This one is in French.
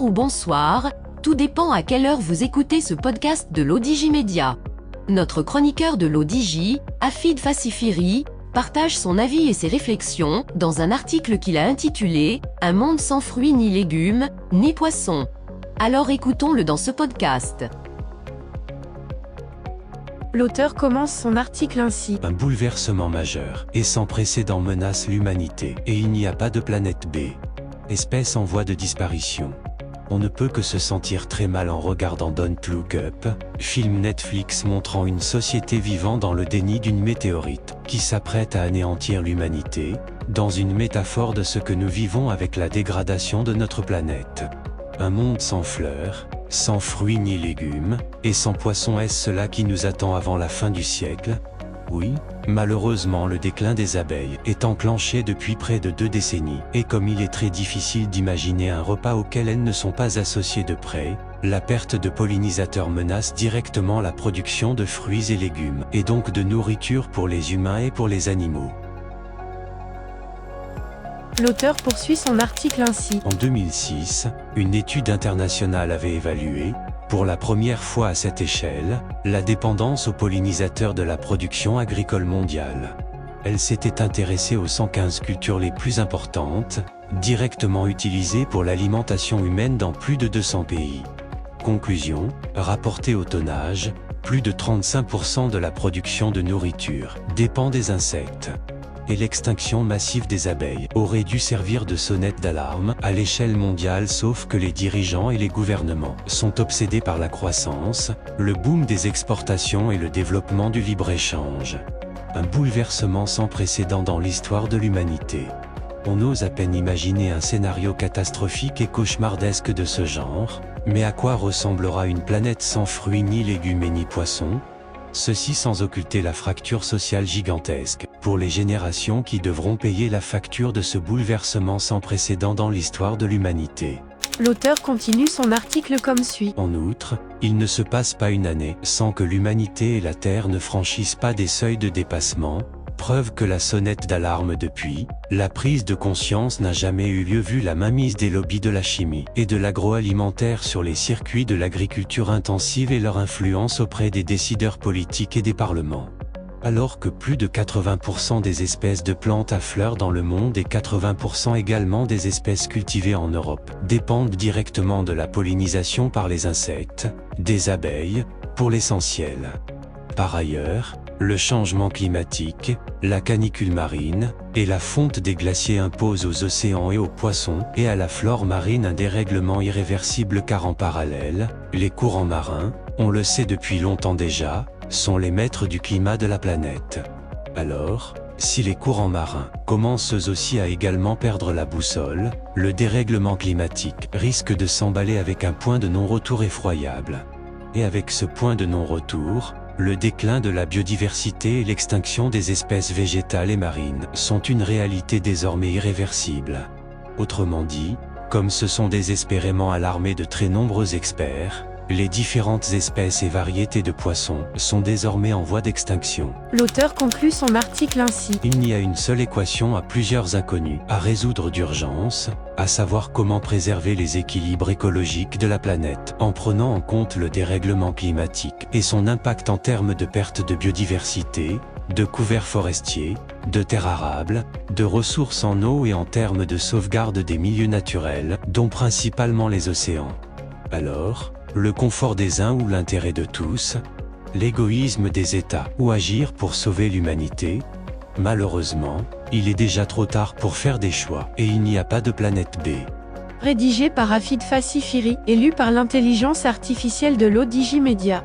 ou bonsoir, tout dépend à quelle heure vous écoutez ce podcast de l'ODJ Média. Notre chroniqueur de l'ODJ, Afid Fassifiri, partage son avis et ses réflexions dans un article qu'il a intitulé « Un monde sans fruits ni légumes, ni poissons ». Alors écoutons-le dans ce podcast. L'auteur commence son article ainsi. Un bouleversement majeur et sans précédent menace l'humanité, et il n'y a pas de planète B. Espèce en voie de disparition. On ne peut que se sentir très mal en regardant Don't Look Up, film Netflix montrant une société vivant dans le déni d'une météorite, qui s'apprête à anéantir l'humanité, dans une métaphore de ce que nous vivons avec la dégradation de notre planète. Un monde sans fleurs, sans fruits ni légumes, et sans poissons, est-ce cela qui nous attend avant la fin du siècle? Oui, malheureusement le déclin des abeilles est enclenché depuis près de 2 décennies, et comme il est très difficile d'imaginer un repas auquel elles ne sont pas associées de près, la perte de pollinisateurs menace directement la production de fruits et légumes, et donc de nourriture pour les humains et pour les animaux. L'auteur poursuit son article ainsi. En 2006, une étude internationale avait évalué, pour la première fois à cette échelle, la dépendance aux pollinisateurs de la production agricole mondiale. Elle s'était intéressée aux 115 cultures les plus importantes, directement utilisées pour l'alimentation humaine dans plus de 200 pays. Conclusion, rapportée au tonnage, plus de 35% de la production de nourriture dépend des insectes. Et l'extinction massive des abeilles aurait dû servir de sonnette d'alarme à l'échelle mondiale, sauf que les dirigeants et les gouvernements sont obsédés par la croissance, le boom des exportations et le développement du libre-échange. Un bouleversement sans précédent dans l'histoire de l'humanité. On ose à peine imaginer un scénario catastrophique et cauchemardesque de ce genre, mais à quoi ressemblera une planète sans fruits ni légumes et ni poissons? Ceci sans occulter la fracture sociale gigantesque, pour les générations qui devront payer la facture de ce bouleversement sans précédent dans l'histoire de l'humanité. L'auteur continue son article comme suit. En outre, il ne se passe pas une année sans que l'humanité et la Terre ne franchissent pas des seuils de dépassement, preuve que la sonnette d'alarme depuis, la prise de conscience n'a jamais eu lieu vu la mainmise des lobbies de la chimie et de l'agroalimentaire sur les circuits de l'agriculture intensive et leur influence auprès des décideurs politiques et des parlements. Alors que plus de 80% des espèces de plantes à fleurs dans le monde et 80% également des espèces cultivées en Europe dépendent directement de la pollinisation par les insectes, des abeilles, pour l'essentiel. Par ailleurs, le changement climatique, la canicule marine, et la fonte des glaciers imposent aux océans et aux poissons et à la flore marine un dérèglement irréversible car en parallèle, les courants marins, on le sait depuis longtemps déjà, sont les maîtres du climat de la planète. Alors, si les courants marins commencent eux aussi à également perdre la boussole, le dérèglement climatique risque de s'emballer avec un point de non-retour effroyable. Et avec ce point de non-retour, le déclin de la biodiversité et l'extinction des espèces végétales et marines sont une réalité désormais irréversible. Autrement dit, comme se sont désespérément alarmés de très nombreux experts, les différentes espèces et variétés de poissons sont désormais en voie d'extinction. L'auteur conclut son article ainsi. Il n'y a une seule équation à plusieurs inconnus à résoudre d'urgence, à savoir comment préserver les équilibres écologiques de la planète en prenant en compte le dérèglement climatique et son impact en termes de perte de biodiversité, de couverts forestiers, de terres arables, de ressources en eau et en termes de sauvegarde des milieux naturels, dont principalement les océans. Alors, le confort des uns ou l'intérêt de tous, l'égoïsme des États ou agir pour sauver l'humanité? Malheureusement, il est déjà trop tard pour faire des choix et il n'y a pas de planète B. Rédigé par Afid Fassifiri et lu par l'intelligence artificielle de l'ODJ Média.